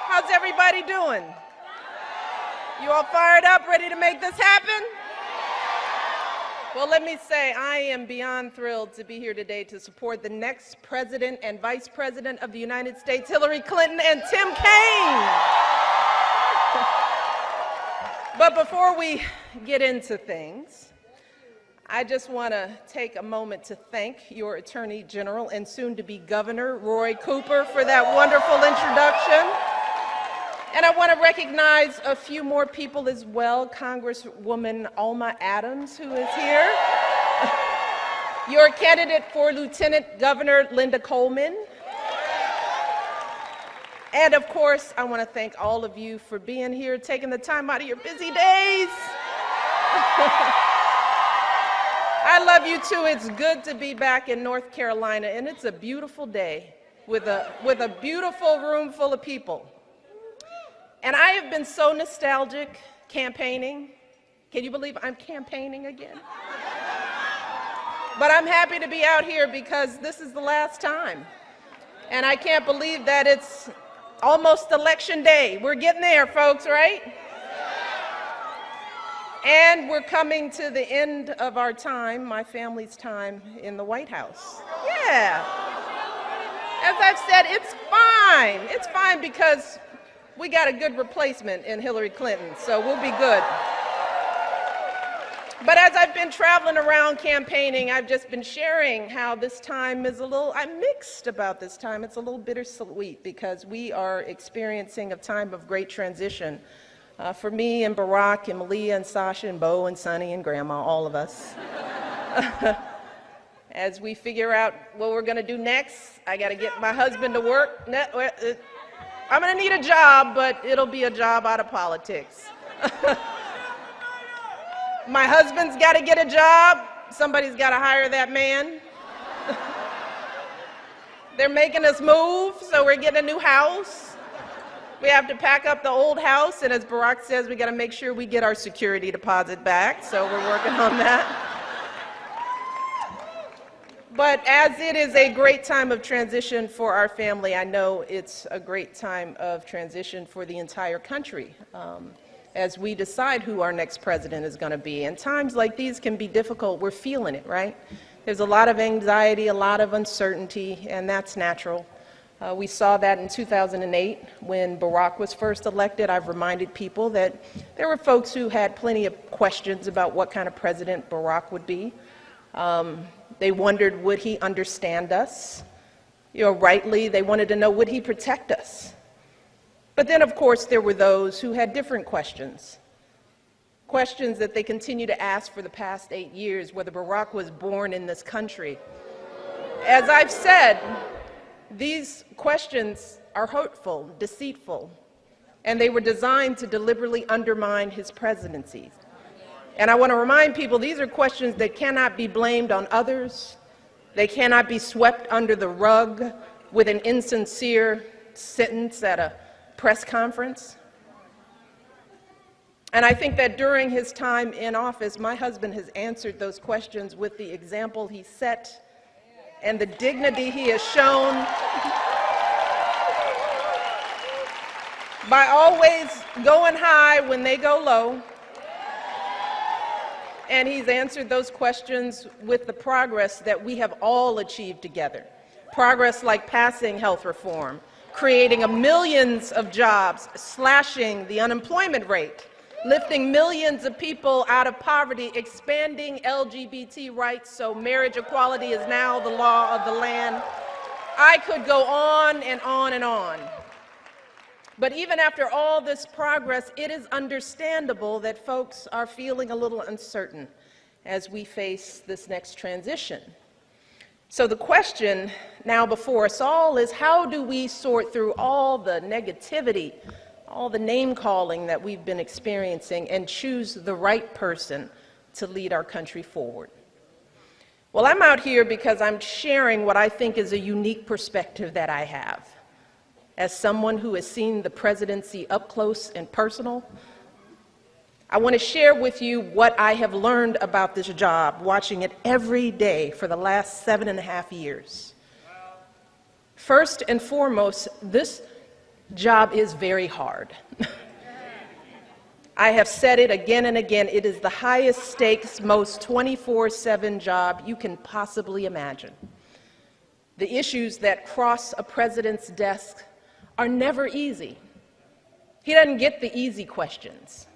How's everybody doing? You all fired up, ready to make this happen? Well, let me say, I am beyond thrilled to be here today to support the next President and Vice President of the United States, Hillary Clinton and Tim Kaine. But before we get into things, I just want to take a moment to thank your Attorney General and soon-to-be Governor, Roy Cooper, for that wonderful introduction. And I want to recognize a few more people as well. Congresswoman Alma Adams, who is here. Your candidate for Lieutenant Governor, Linda Coleman. And of course, I want to thank all of you for being here, taking the time out of your busy days. I love you too. It's good to be back in North Carolina, and it's a beautiful day with a beautiful room full of people. And I have been so nostalgic campaigning. Can you believe I'm campaigning again? But I'm happy to be out here because this is the last time. And I can't believe that it's almost election day. We're getting there, folks, right? And we're coming to the end of our time, my family's time in the White House. Yeah. As I've said, it's fine. It's fine because we got a good replacement in Hillary Clinton, so we'll be good. But as I've been traveling around campaigning, I've just been sharing how this time is I'm mixed about this time. It's a little bittersweet because we are experiencing a time of great transition. For me and Barack and Malia and Sasha and Bo and Sonny and Grandma, all of us. As we figure out what we're gonna do next, I gotta get my husband to work. I'm going to need a job, but it'll be a job out of politics. My husband's got to get a job. Somebody's got to hire that man. They're making us move, so we're getting a new house. We have to pack up the old house, and as Barack says, we got to make sure we get our security deposit back, so we're working on that. But as it is a great time of transition for our family, I know it's a great time of transition for the entire country as we decide who our next president is going to be. And times like these can be difficult. We're feeling it, right? There's a lot of anxiety, a lot of uncertainty, and that's natural. We saw that in 2008 when Barack was first elected. I've reminded people that there were folks who had plenty of questions about what kind of president Barack would be. They wondered, would he understand us? Rightly, they wanted to know, would he protect us? But then, of course, there were those who had different questions. Questions that they continue to ask for the past 8 years, whether Barack was born in this country. As I've said, these questions are hurtful, deceitful, and they were designed to deliberately undermine his presidency. And I want to remind people, these are questions that cannot be blamed on others. They cannot be swept under the rug with an insincere sentence at a press conference. And I think that during his time in office, my husband has answered those questions with the example he set and the dignity he has shown by always going high when they go low. And he's answered those questions with the progress that we have all achieved together. Progress like passing health reform, creating millions of jobs, slashing the unemployment rate, lifting millions of people out of poverty, expanding LGBT rights so marriage equality is now the law of the land. I could go on and on and on. But even after all this progress, it is understandable that folks are feeling a little uncertain as we face this next transition. So the question now before us all is, how do we sort through all the negativity, all the name-calling that we've been experiencing, and choose the right person to lead our country forward? Well, I'm out here because I'm sharing what I think is a unique perspective that I have. As someone who has seen the presidency up close and personal, I want to share with you what I have learned about this job, watching it every day for the last 7.5 years. First and foremost, this job is very hard. I have said it again and again, it is the highest stakes, most 24/7 job you can possibly imagine. The issues that cross a president's desk are never easy. He doesn't get the easy questions.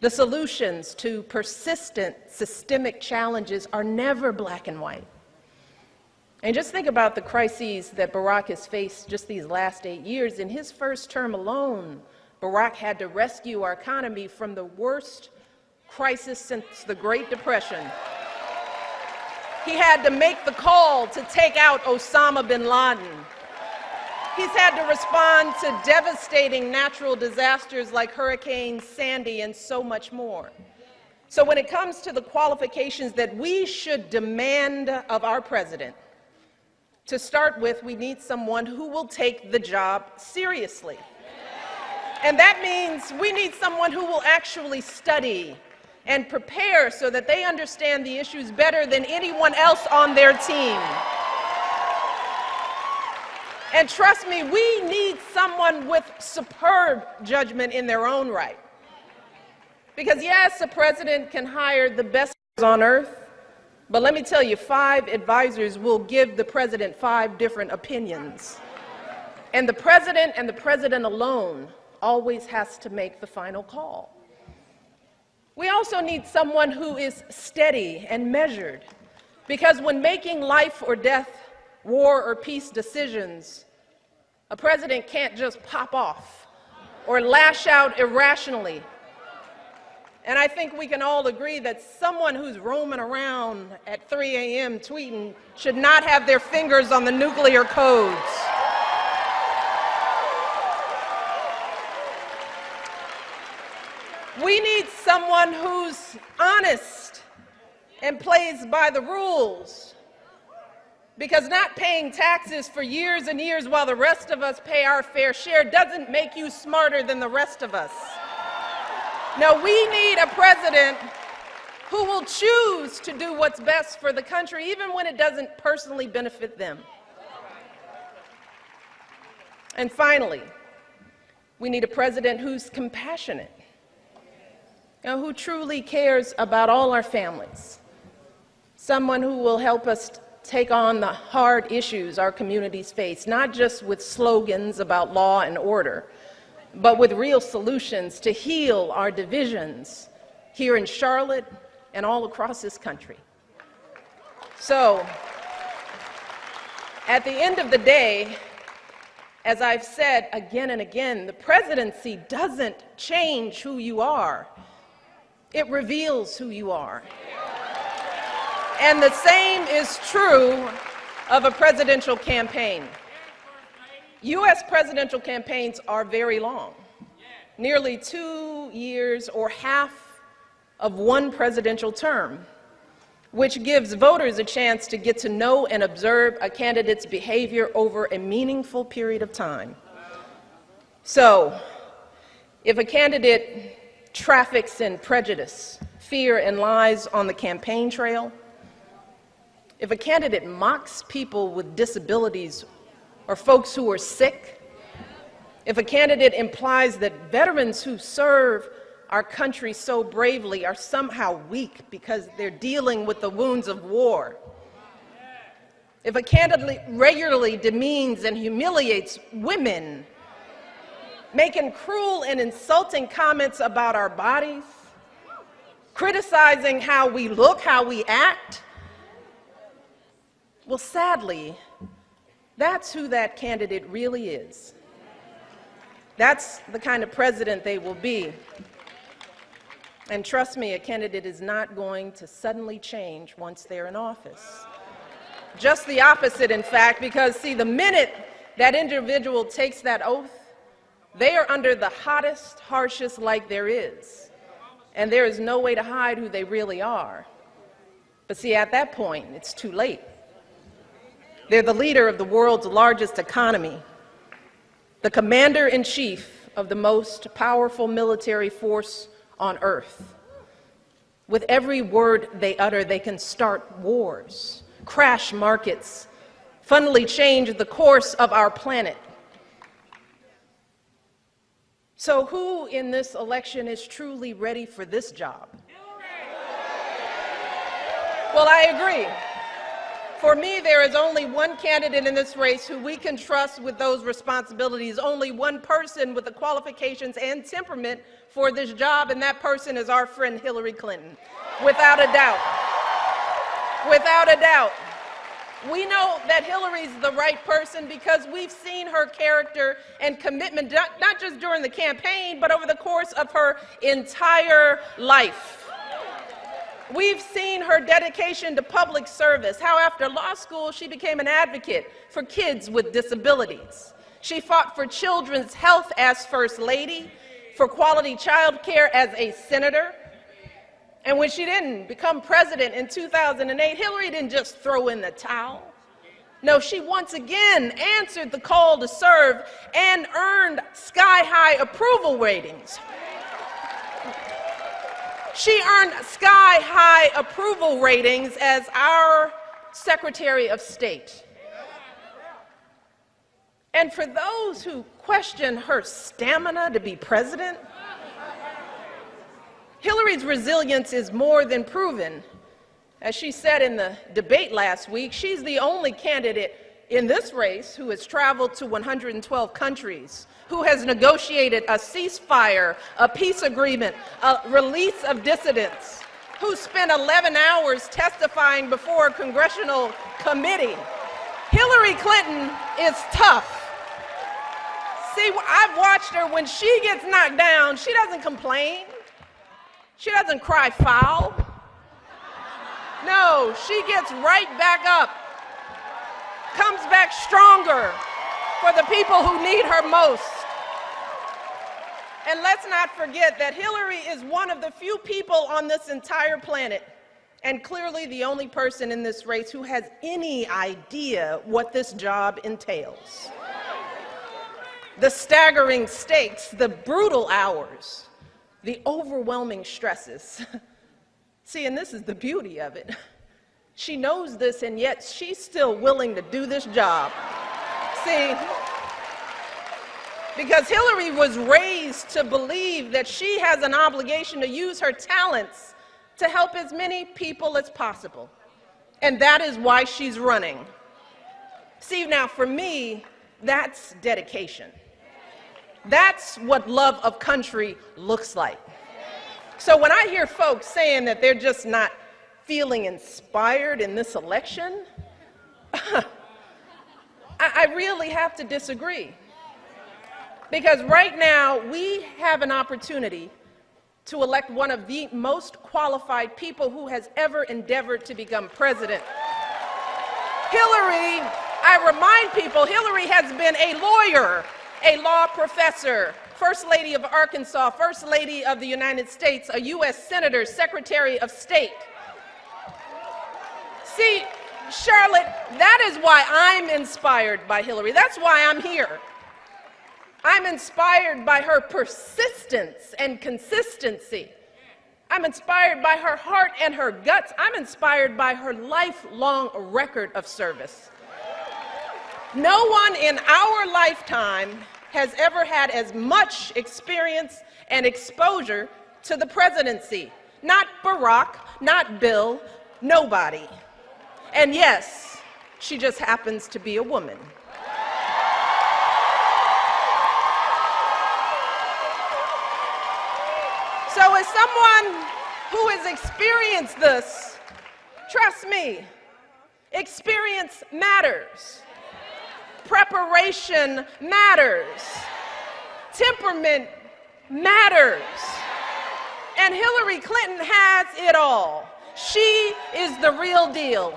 The solutions to persistent systemic challenges are never black and white. And just think about the crises that Barack has faced just these last 8 years. In his first term alone, Barack had to rescue our economy from the worst crisis since the Great Depression. He had to make the call to take out Osama bin Laden. He's had to respond to devastating natural disasters like Hurricane Sandy and so much more. So when it comes to the qualifications that we should demand of our president, to start with, we need someone who will take the job seriously. And that means we need someone who will actually study and prepare so that they understand the issues better than anyone else on their team. And trust me, we need someone with superb judgment in their own right. Because yes, a president can hire the best on earth, but let me tell you, 5 advisors will give the president 5 different opinions. And the president alone always has to make the final call. We also need someone who is steady and measured, because when making life or death, war or peace decisions, a president can't just pop off or lash out irrationally. And I think we can all agree that someone who's roaming around at 3 a.m. tweeting should not have their fingers on the nuclear codes. We need someone who's honest and plays by the rules, because not paying taxes for years and years while the rest of us pay our fair share doesn't make you smarter than the rest of us. No, we need a president who will choose to do what's best for the country, even when it doesn't personally benefit them. And finally, we need a president who's compassionate, who truly cares about all our families, someone who will help us take on the hard issues our communities face, not just with slogans about law and order, but with real solutions to heal our divisions here in Charlotte and all across this country. So, at the end of the day, as I've said again and again, the presidency doesn't change who you are. It reveals who you are. And the same is true of a presidential campaign. U.S. presidential campaigns are very long, nearly 2 years or half of one presidential term, which gives voters a chance to get to know and observe a candidate's behavior over a meaningful period of time. So, if a candidate traffics in prejudice, fear, and lies on the campaign trail, if a candidate mocks people with disabilities or folks who are sick, if a candidate implies that veterans who serve our country so bravely are somehow weak because they're dealing with the wounds of war, if a candidate regularly demeans and humiliates women, making cruel and insulting comments about our bodies, criticizing how we look, how we act, well, sadly, that's who that candidate really is. That's the kind of president they will be. And trust me, a candidate is not going to suddenly change once they're in office. Just the opposite, in fact, because, see, the minute that individual takes that oath, they are under the hottest, harshest light there is. And there is no way to hide who they really are. But see, at that point, it's too late. They're the leader of the world's largest economy, the commander-in-chief of the most powerful military force on earth. With every word they utter, they can start wars, crash markets, fundamentally change the course of our planet. So who in this election is truly ready for this job? Well, I agree. For me, there is only one candidate in this race who we can trust with those responsibilities, only one person with the qualifications and temperament for this job, and that person is our friend Hillary Clinton, without a doubt. Without a doubt. We know that Hillary's the right person because we've seen her character and commitment, not just during the campaign, but over the course of her entire life. We've seen her dedication to public service, how after law school she became an advocate for kids with disabilities. She fought for children's health as First Lady, for quality child care as a senator. And when she didn't become president in 2008, Hillary didn't just throw in the towel. No, she once again answered the call to serve and earned sky-high approval ratings. She earned sky-high approval ratings as our Secretary of State. And for those who question her stamina to be president, Hillary's resilience is more than proven. As she said in the debate last week, she's the only candidate in this race who has traveled to 112 countries, who has negotiated a ceasefire, a peace agreement, a release of dissidents, who spent 11 hours testifying before a congressional committee. Hillary Clinton is tough. See, I've watched her. When she gets knocked down, she doesn't complain. She doesn't cry foul. No, she gets right back up, comes back stronger for the people who need her most. And let's not forget that Hillary is one of the few people on this entire planet, and clearly the only person in this race who has any idea what this job entails. The staggering stakes, the brutal hours, the overwhelming stresses. See, and this is the beauty of it. She knows this, and yet she's still willing to do this job. See, because Hillary was raised to believe that she has an obligation to use her talents to help as many people as possible. And that is why she's running. See, now for me, that's dedication. That's what love of country looks like. So when I hear folks saying that they're just not feeling inspired in this election, I really have to disagree. Because right now, we have an opportunity to elect one of the most qualified people who has ever endeavored to become president. Hillary, I remind people, Hillary has been a lawyer, a law professor, First Lady of Arkansas, First Lady of the United States, a U.S. Senator, Secretary of State. See, Charlotte, that is why I'm inspired by Hillary. That's why I'm here. I'm inspired by her persistence and consistency. I'm inspired by her heart and her guts. I'm inspired by her lifelong record of service. No one in our lifetime has ever had as much experience and exposure to the presidency. Not Barack, not Bill, nobody. And yes, she just happens to be a woman. So as someone who has experienced this, trust me, experience matters. Preparation matters. Temperament matters. And Hillary Clinton has it all. She is the real deal.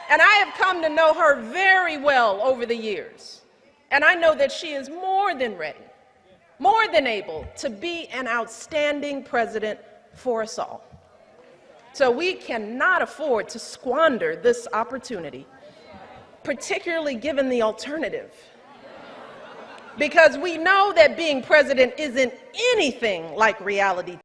And I have come to know her very well over the years. And I know that she is more than ready, more than able to be an outstanding president for us all. So we cannot afford to squander this opportunity, particularly given the alternative. Because we know that being president isn't anything like reality